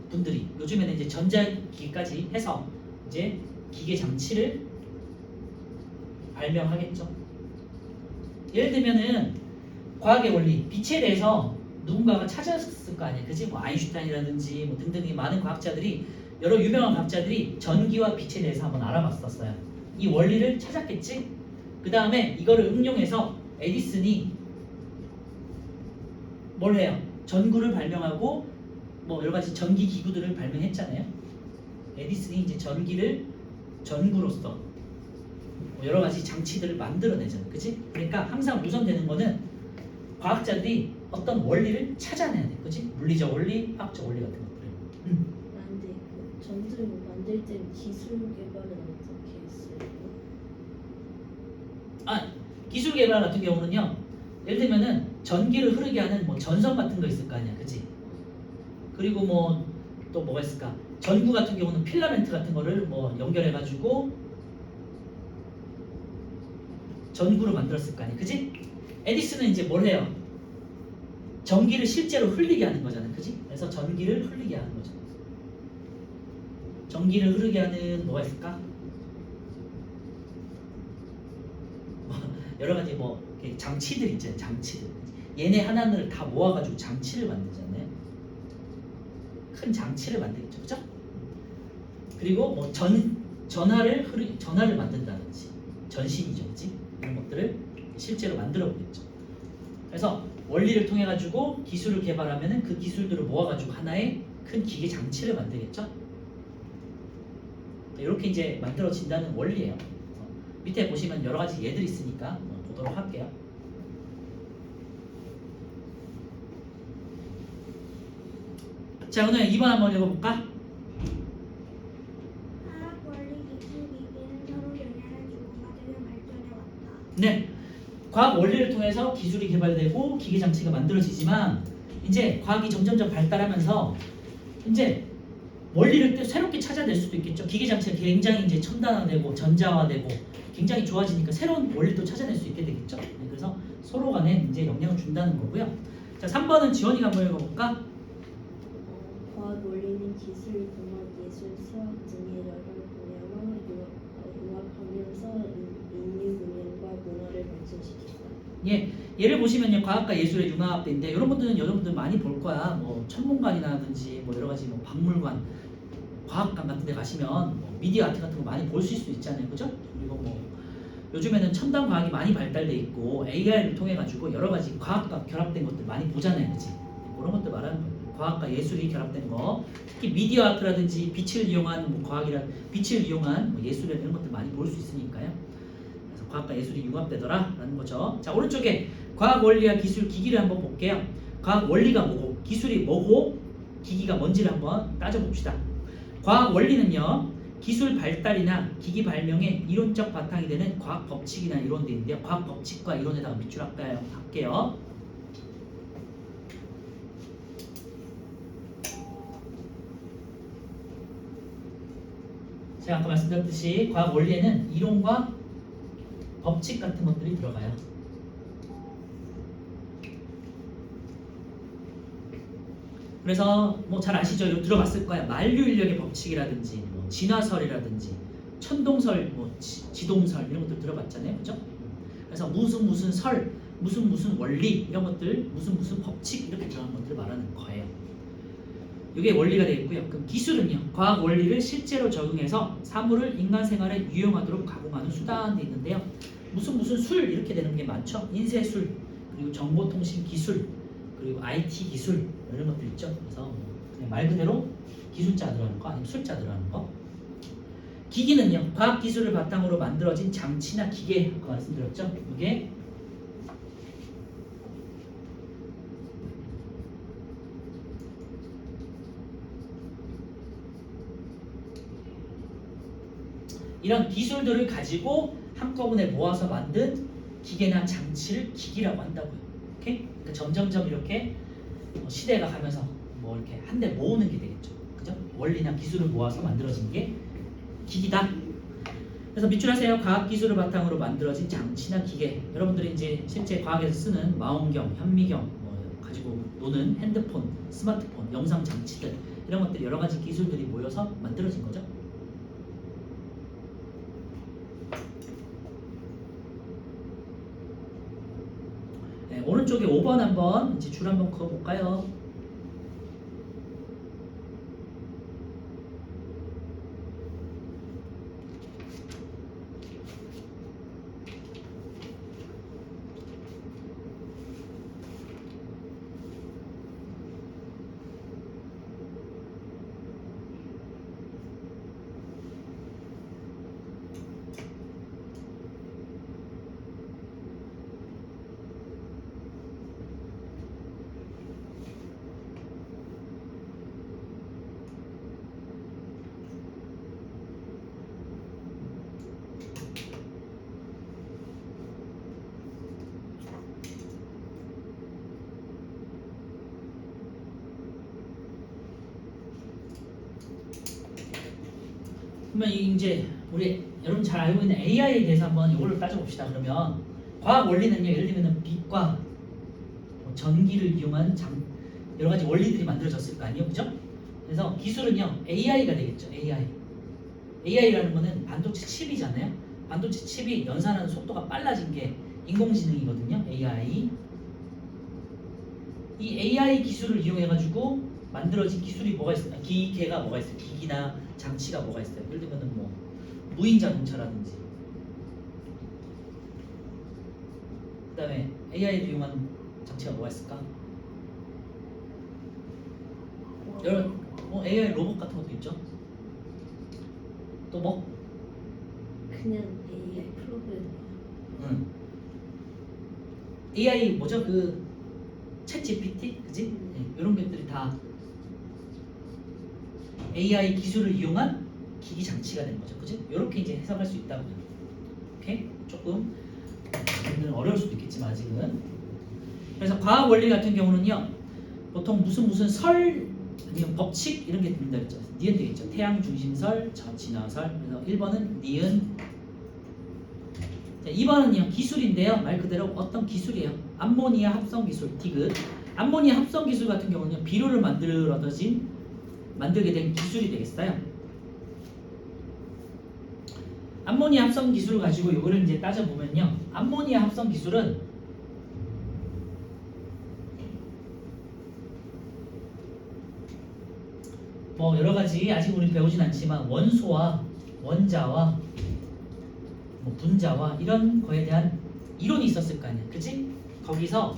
분들이 요즘에는 이제 전자기기까지 해서 이제 기계 장치를 발명하겠죠. 예를 들면은 과학의 원리, 빛에 대해서 누군가가 찾았을 거 아니에요. 그지? 뭐 아인슈타인이라든지 뭐 등등의 많은 과학자들이 여러 유명한 과학자들이 전기와 빛에 대해서 한번 알아봤었어요. 이 원리를 찾았겠지? 그 다음에 이거를 응용해서 에디슨이 뭘 해요? 전구를 발명하고 뭐 여러 가지 전기 기구들을 발명했잖아요. 에디슨이 이제 전구로서 뭐 여러 가지 장치들을 만들어내잖아요. 그치? 그러니까 항상 우선되는 거는 과학자들이 어떤 원리를 찾아내야 돼. 그치? 물리적 원리, 화학적 원리 같은 것들을. 근데 그 전등 만들 때 기술 개발은 어떻게 했어요? 기술 개발 같은 경우는요. 예를 들면은 전기를 흐르게 하는 뭐 전선 같은 거 있을 거 아니야. 그치? 그리고 뭐 또 뭐가 있을까? 전구 같은 경우는 필라멘트 같은 거를 뭐 연결해가지고 전구를 만들었을 거 아니야. 그치? 에디슨은 이제 뭘 해요? 전기를 실제로 흘리게 하는 거잖아요. 그치? 그래서 전기를 흘리게 하는 거죠. 전기를 흐르게 하는 뭐가 있을까? 여러 가지 뭐 장치들 있잖아요. 장치들. 얘네 하나를 다 모아가지고 장치를 만들잖아요. 큰 장치를 만들겠죠. 그죠? 그리고 뭐 전화를 만든다든지 전신이죠. 그치? 이런 것들을 실제로 만들어 보겠죠. 그래서 원리를 통해 가지고 기술을 개발하면은 그 기술들을 모아가지고 하나의 큰 기계 장치를 만들겠죠. 이렇게 이제 만들어진다는 원리예요. 밑에 보시면 여러 가지 예들이 있으니까 보도록 할게요. 자, 오늘 2번 한번 읽어볼까? 화학 원리 기술 기기는 서로 영향을 주고받으며 발전해 왔다. 네. 과학 원리를 통해서 기술이 개발되고 기계 장치가 만들어지지만 이제 과학이 점점점 발달하면서 이제 원리를 또 새롭게 찾아낼 수도 있겠죠. 기계 장치가 굉장히 이제 첨단화되고 전자화되고 굉장히 좋아지니까 새로운 원리도 찾아낼 수 있게 되겠죠. 네, 그래서 서로 간에 이제 영향을 준다는 거고요. 자, 3번은 지원이가 한번 읽어볼까? 과학 원리는 기술, 공학, 예술, 수학 등의 여러 분야와 융합하면서 인류 문명과 문화를 발전시켰다. 예, 예를 보시면요, 과학과 예술의 융합인데 이런 분들은 여러분들 많이 볼 거야. 뭐 천문관이라든지 뭐 여러 가지 뭐 박물관, 과학관 같은 데 가시면 뭐 미디어 아트 같은 거 많이 볼 수 있잖아요, 그죠? 그리고 뭐 요즘에는 첨단 과학이 많이 발달돼 있고 AI를 통해 가지고 여러 가지 과학과 결합된 것들 많이 보잖아요, 그치? 그런 것들 말하는 거예요. 과학과 예술이 결합된 거, 특히 미디어 아트라든지 빛을 이용한 뭐 빛을 이용한 뭐 예술 이런 것들 많이 볼 수 있으니까요. 그래서 과학과 예술이 융합되더라라는 거죠. 자, 오른쪽에 과학 원리와 기술 기기를 한번 볼게요. 과학 원리가 뭐고 기술이 뭐고 기기가 뭔지를 한번 따져봅시다. 과학 원리는요, 기술 발달이나 기기 발명의 이론적 바탕이 되는 과학 법칙이나 이론들인데요. 과학 법칙과 이론에다가 밑줄 할게요. 제가 아까 말씀드렸듯이 과학 원리에는 이론과 법칙 같은 것들이 들어가요. 그래서 뭐 잘 아시죠? 이거 들어봤을 거야. 만류 인력의 법칙이라든지 뭐 진화설이라든지 천동설, 뭐 지동설 이런 것들 들어봤잖아요, 그죠? 그래서 무슨 설, 무슨 원리 이런 것들, 무슨 법칙 이렇게 들어간 것들을 말하는 거예요. 이게 원리가 되겠고요. 그럼 기술은요, 과학 원리를 실제로 적용해서 사물을 인간 생활에 유용하도록 가공하는 수단이 있는데요. 무슨 술 이렇게 되는 게 많죠. 인쇄술, 그리고 정보통신 기술, 그리고 IT 기술 이런 것들 있죠. 그래서 그냥 말 그대로 기술자 들어가는 거 아니면 술자 들어가는 거. 기기는요, 과학 기술을 바탕으로 만들어진 장치나 기계 아까 말씀드렸죠. 이게 이런 기술들을 가지고 한꺼번에 모아서 만든 기계나 장치를 기기라고 한다고요. 오케이? 그러니까 점점점 이렇게 시대가 가면서 뭐 이렇게 한데 모으는 게 되겠죠. 그죠? 원리나 기술을 모아서 만들어진 게 기기다. 그래서 밑줄하세요. 과학 기술을 바탕으로 만들어진 장치나 기계. 여러분들이 이제 실제 과학에서 쓰는 망원경, 현미경, 뭐 가지고 노는 핸드폰, 스마트폰, 영상 장치들 이런 것들 여러 가지 기술들이 모여서 만들어진 거죠. 네, 오른쪽에 5번 한번 이제 줄 한번 그어볼까요? 그러면 이제 우리 여러분 잘 알고 있는 AI에 대해서 한번 이걸로 따져봅시다. 그러면 과학 원리는요, 예를 들면 빛과 뭐 전기를 이용한 여러 가지 원리들이 만들어졌을 거 아니에요, 그죠? 그래서 기술은요 AI가 되겠죠. AI라는 거는 반도체 칩이잖아요. 반도체 칩이 연산하는 속도가 빨라진 게 인공지능이거든요. AI. 이 AI 기술을 이용해가지고 만들어진 기술이 뭐가 있어요? 기계가 뭐가 있어요? 기기나 장치가 뭐가 있어요? 예를 들면 뭐 무인 자동차라든지, 그다음에 AI를 이용한 장치가 뭐가 있을까? 여러 AI 로봇 같은 것도 있죠. 또 뭐? 그냥 AI 프로그램. AI 뭐죠? 그 챗 GPT, 그지? 네, 이런 것들이 다 AI 기술을 이용한 기기 장치가 되는 거죠, 그지? 이렇게 이제 해석할 수 있다고요. 오케이? 조금 어려울 수도 있겠지만 아직은. 그래서 과학 원리 같은 경우는요, 보통 무슨 설 아니면 법칙 이런 게 된다 그랬죠. 니은 되겠죠. 태양 중심설, 진화설. 그래서 1번은 니은. 자, 2번은요 기술인데요. 말 그대로 어떤 기술이에요. 암모니아 합성 기술, 디귿. 암모니아 합성 기술 같은 경우는 비료를 만들게 된 기술이 되겠어요. 암모니아 합성 기술을 가지고 이거를 이제 따져보면요, 암모니아 합성 기술은 뭐 여러 가지 아직 우리 배우진 않지만 원소와 원자와 뭐 분자와 이런 거에 대한 이론이 있었을 거 아니야, 그치? 거기서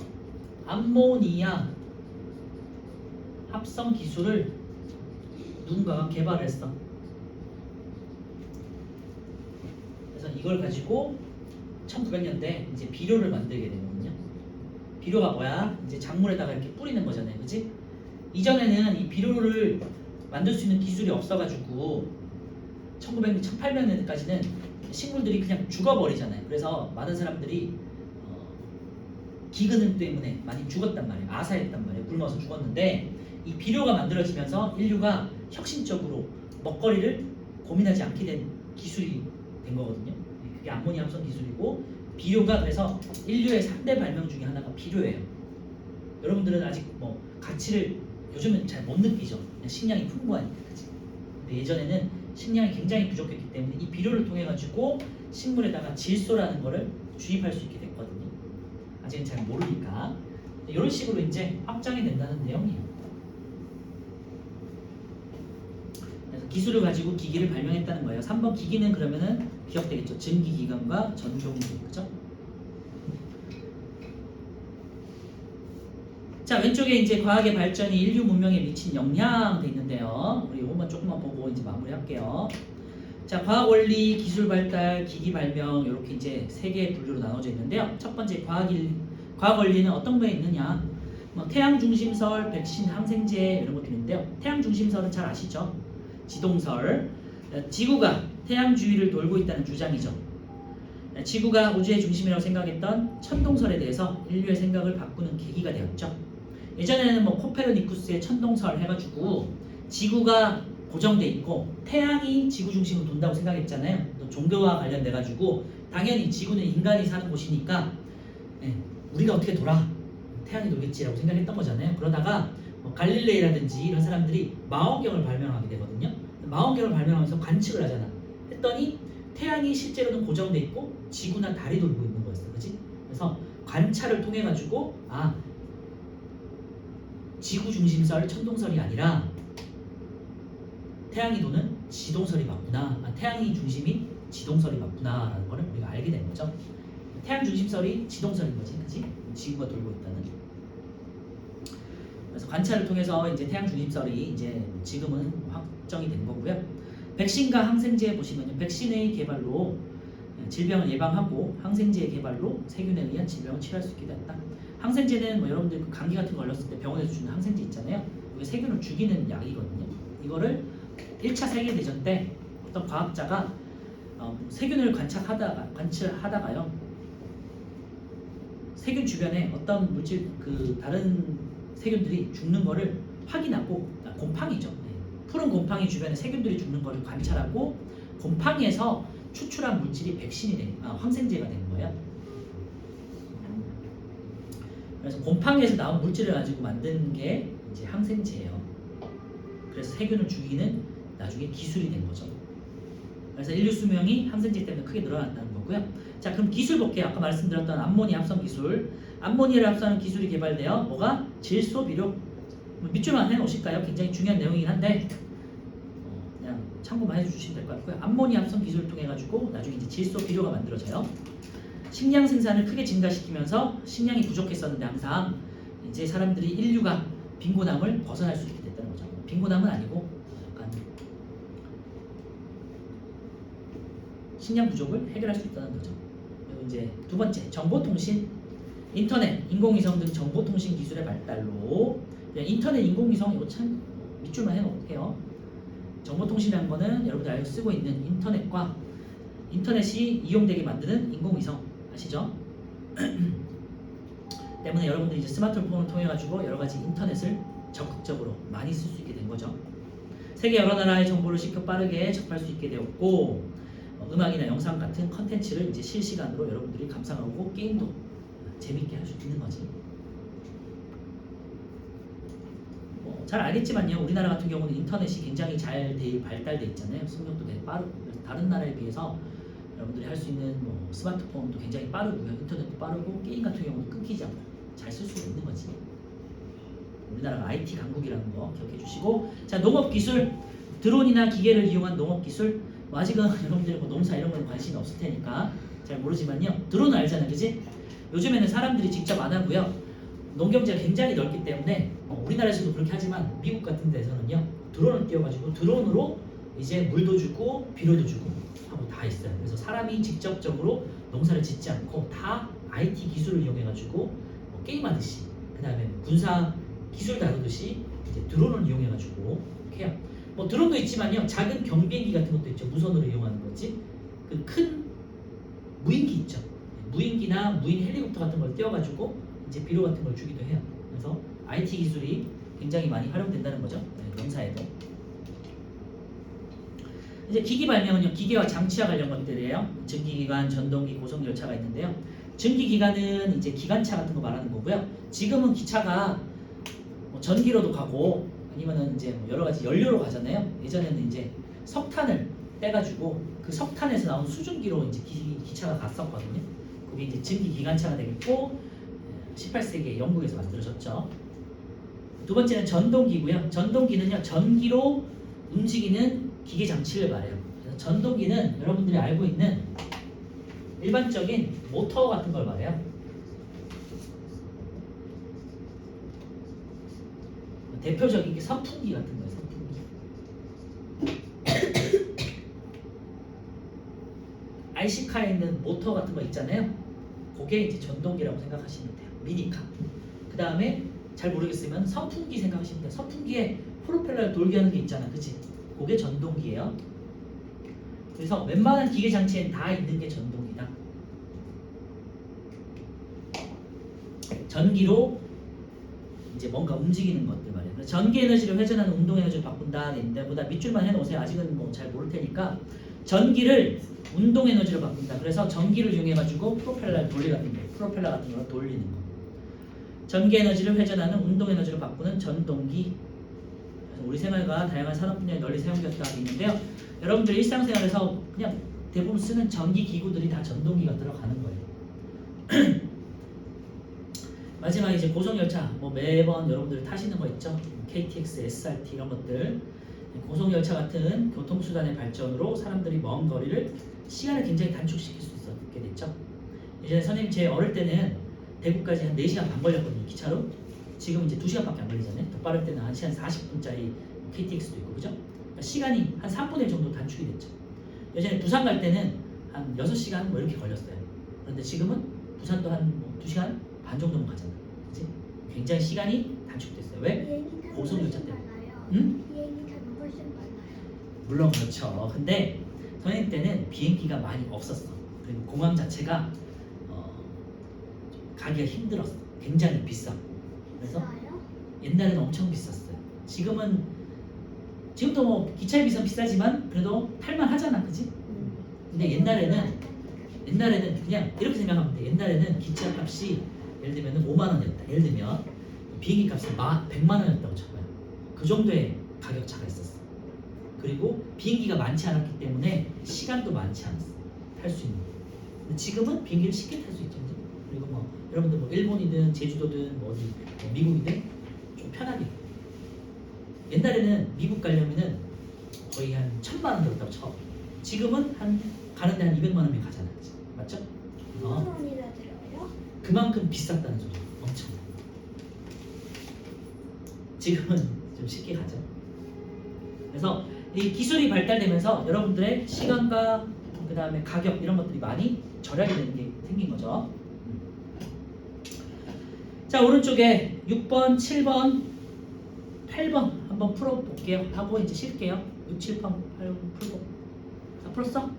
암모니아 합성 기술을 누군가가 개발했어. 그래서 이걸 가지고 1900년대 이제 비료를 만들게 되거든요. 비료가 뭐야? 이제 작물에다가 이렇게 뿌리는 거잖아요, 그치? 이전에는 이 비료를 만들 수 있는 기술이 없어가지고 1900년, 1800년대까지는 식물들이 그냥 죽어버리잖아요. 그래서 많은 사람들이 기근 때문에 많이 죽었단 말이에요. 아사했단 말이에요. 굶어서 죽었는데 이 비료가 만들어지면서 인류가 혁신적으로 먹거리를 고민하지 않게 된 기술이 된 거거든요. 그게 암모니아 합성 기술이고, 비료가 그래서 인류의 3대 발명 중에 하나가 비료예요. 여러분들은 아직 뭐 가치를 요즘은 잘 못 느끼죠. 그냥 식량이 풍부하니까, 그치? 근데 예전에는 식량이 굉장히 부족했기 때문에 이 비료를 통해 가지고 식물에다가 질소라는 거를 주입할 수 있게 됐거든요. 아직은 잘 모르니까 이런 식으로 이제 확장이 된다는 내용이에요. 그래서 기술을 가지고 기기를 발명했다는 거예요. 3번 기기는 그러면은 기억되겠죠. 증기기관과 전동기, 그죠? 자, 왼쪽에 이제 과학의 발전이 인류 문명에 미친 영향 돼 있는데요. 우리 이것만 조금만 보고 이제 마무리할게요. 자, 과학 원리, 기술 발달, 기기 발명 이렇게 이제 세 개의 분류로 나눠져 있는데요. 첫 번째 과학 원리는 어떤 거에 있느냐? 뭐 태양 중심설, 백신, 항생제 이런 것들인데요. 태양 중심설은 잘 아시죠? 지동설. 지구가 태양 주위를 돌고 있다는 주장이죠. 지구가 우주의 중심이라고 생각했던 천동설에 대해서 인류의 생각을 바꾸는 계기가 되었죠. 예전에는 뭐 코페르니쿠스의 천동설 해가지고 지구가 고정돼 있고 태양이 지구 중심으로 돈다고 생각했잖아요. 또 종교와 관련돼가지고 당연히 지구는 인간이 사는 곳이니까 우리가 어떻게 돌아? 태양이 돌겠지라고 생각했던 거잖아요. 그러다가 뭐 갈릴레이라든지 이런 사람들이 망원경을 발명하게 되거든요. 망원경을 발명하면서 관측을 하잖아. 했더니 태양이 실제로는 고정돼 있고 지구나 달이 돌고 있는 거였어, 그렇지? 그래서 관찰을 통해 가지고 지구 중심설 천동설이 아니라 태양이 도는 지동설이 맞구나. 태양이 중심이 지동설이 맞구나라는 거를 우리가 알게 된 거죠. 태양 중심설이 지동설인 거지, 그렇지? 지구가 돌고 있다는. 그래서 관찰을 통해서 이제 태양 중심설이 이제 지금은 확정이 된 거고요. 백신과 항생제 보시면요, 백신의 개발로 질병을 예방하고 항생제의 개발로 세균에 의한 질병을 치료할 수 있게 됐다. 항생제는 뭐 여러분들 감기 같은 거 걸렸을 때 병원에서 주는 항생제 있잖아요. 이게 세균을 죽이는 약이거든요. 이거를 1차 세계대전 때 어떤 과학자가 세균을 관찰하다가요, 세균 주변에 어떤 물질, 다른 세균들이 죽는 거를 확인하고, 곰팡이죠. 푸른 곰팡이 주변에 세균들이 죽는 거를 관찰하고 곰팡이에서 추출한 물질이 항생제가 된 거예요. 그래서 곰팡이에서 나온 물질을 가지고 만든 게 이제 항생제예요. 그래서 세균을 죽이는 나중에 기술이 된 거죠. 그래서 인류 수명이 항생제 때문에 크게 늘어났다는 거고요. 자, 그럼 기술 볼게요. 아까 말씀드렸던 암모니아 합성 기술. 암모니아를 합성하는 기술이 개발되어 뭐가? 질소, 비료. 밑줄만 해놓으실까요? 굉장히 중요한 내용이긴 한데 그냥 참고만 해주시면 될 것 같고요. 암모니아 합성 기술을 통해 가지고 나중에 이제 질소, 비료가 만들어져요. 식량 생산을 크게 증가시키면서 식량이 부족했었는데 항상 이제 사람들이 인류가 빈곤함을 벗어날 수 있게 됐다는 거죠. 빈곤함은 아니고 약간 식량 부족을 해결할 수 있다는 거죠. 그리고 이제 두 번째, 정보통신, 인터넷, 인공위성 등 정보통신 기술의 발달로 인터넷, 인공위성 이거 참 밑줄만 해놓을게요. 정보통신이라는 거는 여러분들 알고 쓰고 있는 인터넷과 인터넷이 이용되게 만드는 인공위성 아시죠? 때문에 여러분들이 이제 스마트폰을 통해 가지고 여러 가지 인터넷을 적극적으로 많이 쓸 수 있게 된 거죠. 세계 여러 나라의 정보를 쉽고 빠르게 접할 수 있게 되었고 음악이나 영상 같은 컨텐츠를 이제 실시간으로 여러분들이 감상하고 게임도 재밌게 할 수 있는 거지. 잘 알겠지만요, 우리나라 같은 경우는 인터넷이 굉장히 잘 발달돼 있잖아요. 속력도 되게 빠르고. 그래서 다른 나라에 비해서 여러분들이 할 수 있는 스마트폰도 굉장히 빠르고요, 인터넷도 빠르고 게임 같은 경우도 끊기지 않고 잘 쓸 수 있는 거지. 우리나라가 IT 강국이라는 거 기억해 주시고, 자, 농업 기술, 드론이나 기계를 이용한 농업 기술. 아직은 여러분들 농사 이런 건 관심이 없을 테니까 잘 모르지만요, 드론은 알잖아요, 그지? 요즘에는 사람들이 직접 안 하고요, 농경지가 굉장히 넓기 때문에 우리나라에서도 그렇게 하지만 미국 같은 데서는요, 드론을 띄워가지고 드론으로 이제 물도 주고 비료도 주고 하고 다 있어요. 그래서 사람이 직접적으로 농사를 짓지 않고 다 IT 기술을 이용해가지고 게임하듯이, 그 다음에 군사 기술 다루듯이 이제 드론을 이용해가지고 이렇게 해요. 드론도 있지만요, 작은 경비행기 같은 것도 있죠. 무선으로 이용하는 거지. 그 큰 무인기 있죠. 무인기나 무인 헬리콥터 같은 걸 띄워가지고 이제 비료 같은 걸 주기도 해요. 그래서 IT 기술이 굉장히 많이 활용된다는 거죠. 농사에도. 이제 기기 발명은요, 기계와 장치와 관련 것들이에요. 증기기관, 전동기, 고속열차가 있는데요. 증기기관은 이제 기관차 같은 거 말하는 거고요. 지금은 기차가 전기로도 가고 아니면은 이제 여러 가지 연료로 가잖아요. 예전에는 이제 석탄을 떼가지고 그 석탄에서 나온 수증기로 이제 기차가 갔었거든요. 그게 이제 증기기관차가 되겠고 18세기에 영국에서 만들어졌죠. 두 번째는 전동기고요. 전동기는요, 전기로 움직이는 기계 장치를 말해요. 그래서 전동기는 여러분들이 알고 있는 일반적인 모터 같은 걸 말해요. 대표적인 게 선풍기 같은 거예요. 선풍기. IC카에 있는 모터 같은 거 있잖아요. 그게 이제 전동기라고 생각하시면 돼요. 미니카. 그 다음에 잘 모르겠으면 선풍기 생각하시면 돼요. 선풍기에 프로펠러를 돌게 하는 게 있잖아, 그치? 그게 전동기예요. 그래서 웬만한 기계 장치엔 다 있는 게 전동이다. 전기로 이제 뭔가 움직이는 것들 말이에요. 그래서 전기 에너지를 회전하는 운동 에너지로 바꾼다 되는데 보다 밑줄만 해놓으세요. 아직은 뭐 잘 모를 테니까 전기를 운동 에너지로 바꾼다. 그래서 전기를 이용해가지고 프로펠러 돌리 같은 거, 프로펠러 같은 걸 돌리는 거. 전기 에너지를 회전하는 운동 에너지로 바꾸는 전동기. 그래서 우리 생활과 다양한 산업 분야에 널리 사용되었다 있는데요. 여러분들 일상생활에서 그냥 대부분 쓰는 전기 기구들이 다 전동기가 들어가는 거예요. 마지막에 이제 고속열차, 뭐 매번 여러분들 타시는 거 있죠? KTX, SRT 이런 것들. 고속열차 같은 교통수단의 발전으로 사람들이 먼 거리를 시간을 굉장히 단축시킬 수 있게 됐죠. 예전에 선생님 제 어릴 때는 대구까지 한 4시간 반 걸렸거든요, 기차로. 지금 이제 2시간밖에 안 걸리잖아요. 더 빠를 때는 1시간 40분짜리 KTX도 있고, 그죠? 그러니까 시간이 한 3분의 1 정도 단축이 됐죠. 예전에 부산 갈 때는 한 6시간 뭐 이렇게 걸렸어요. 그런데 지금은 부산도 한 2시간 반 정도면 가잖아요. 그치? 굉장히 시간이 단축됐어요. 왜? 비행기 타면 고속열차 훨씬 때문에. 빨라요. 응? 비행기 타면 훨씬 빨라요. 물론 그렇죠. 근데 선생님 때는 비행기가 많이 없었어. 그리고 공항 자체가 가기가 힘들었어. 굉장히 비싸. 그래서 비싸요? 옛날에는 엄청 비쌌어요. 지금도 뭐 기차의 비싸면 비싸지만 그래도 탈만 하잖아, 그지? 근데 옛날에는 그냥 이렇게 생각하면 돼. 옛날에는 기차 값이 예를 들면 5만 원이었다. 예를 들면 비행기 값이 100만 원이었다고 쳐봐요. 그 정도의 가격 차가 있었어. 그리고 비행기가 많지 않았기 때문에 시간도 많지 않았어. 탈 수 있는. 근데 지금은 비행기를 쉽게 탈 수 있죠. 그죠? 그리고 뭐 여러분들 뭐 일본이든 제주도든 뭐 어디 뭐 미국이든 좀 편하게. 옛날에는 미국 가려면은 거의 한 1,000만 원 들었다고 쳐. 지금은 가는데 한 200만 원이면 가잖아. 그치? 맞죠? 1만 원이나 들어요? 그만큼 비쌌다는 소리. 엄청. 지금은 좀 쉽게 가죠. 그래서 이 기술이 발달되면서 여러분들의 시간과 그 다음에 가격 이런 것들이 많이 절약이 되는 게 생긴 거죠. 자, 오른쪽에 6번, 7번, 8번 한번 풀어볼게요. 하고 이제 쉴게요. 6, 7, 8, 8 풀고. 다 풀었어?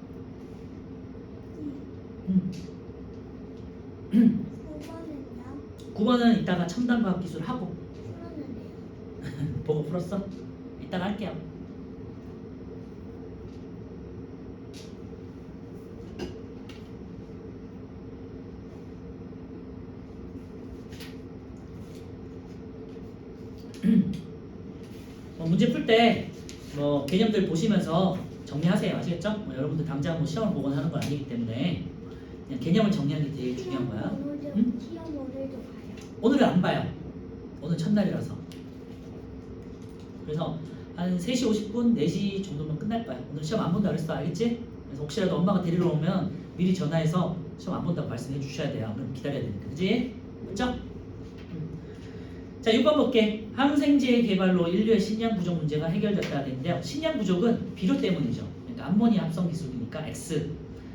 5번은요? 9번은 이따가 첨단과학 기술 하고 풀었는데요. 보고 풀었어? 이따가 할게요. 문제 풀 때 뭐 개념들 보시면서 정리하세요. 아시겠죠? 뭐 여러분들 당장 뭐 시험을 보거나 하는 건 아니기 때문에 그냥 개념을 정리하는 게 되게 중요한 거야. 응? 시험 오늘도 봐요. 오늘은 안 봐요. 오늘 첫날이라서. 그래서 한 3시 50분, 4시 정도면 끝날 거야. 오늘 시험 안 본다 그랬어. 알겠지? 그래서 혹시라도 엄마가 데리러 오면 미리 전화해서 시험 안 본다고 말씀해 주셔야 돼요. 그럼 기다려야 되니까. 그지? 맞죠? 자, 6번 볼게. 항생제의 개발로 인류의 식량 부족 문제가 해결됐다 되는데요. 식량 부족은 비료 때문이죠. 그러니까 암모니아 합성 기술이니까 X.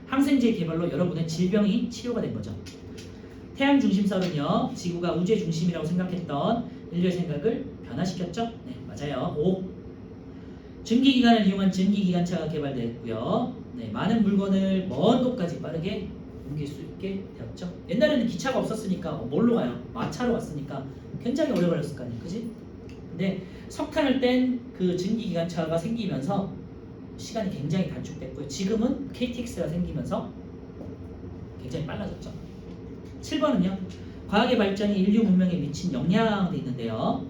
항생제의 개발로 여러분의 질병이 치료가 된 거죠. 태양 중심설은요, 지구가 우주의 중심이라고 생각했던 인류의 생각을 변화시켰죠. 네, 맞아요. 5. 증기기관을 이용한 증기기관차가 개발됐고요. 네, 많은 물건을 먼 곳까지 빠르게 옮길 수 있게 되었죠. 옛날에는 기차가 없었으니까 뭘로 가요? 마차로 왔으니까 굉장히 오래 걸렸을 거 아니에요, 그지? 근데 석탄을 뗀 그 증기기관차가 생기면서 시간이 굉장히 단축됐고요. 지금은 KTX가 생기면서 굉장히 빨라졌죠. 7번은요. 과학의 발전이 인류 문명에 미친 영향이 있는데요.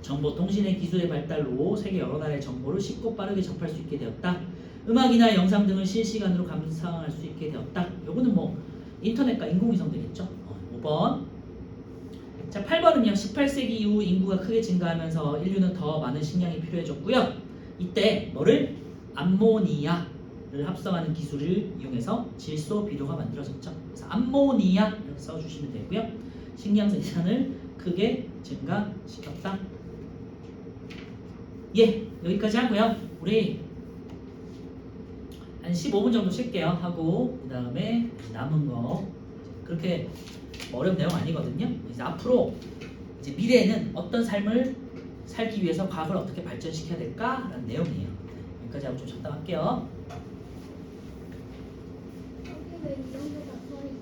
정보통신의 기술의 발달로 세계 여러 나라의 정보를 쉽고 빠르게 접할 수 있게 되었다. 음악이나 영상 등을 실시간으로 감상할 수 있게 되었다. 요거는 뭐 인터넷과 인공위성 되겠죠. 5번. 자, 8번은요. 18세기 이후 인구가 크게 증가하면서 인류는 더 많은 식량이 필요해졌고요. 이때 뭐를? 암모니아를 합성하는 기술을 이용해서 질소 비료가 만들어졌죠. 그래서 암모니아 이렇게 써주시면 되고요. 식량 생산을 크게 증가시켰다. 예, 여기까지 하고요. 우리 한 15분 정도 쉴게요. 하고 그 다음에 남은 거 그렇게 어려운 내용 아니거든요. 이제 앞으로 이제 미래에는 어떤 삶을 살기 위해서 과학을 어떻게 발전시켜야 될까라는 내용이에요. 여기까지 하고 좀 적당할게요. 왜 이런 게다 써 있어?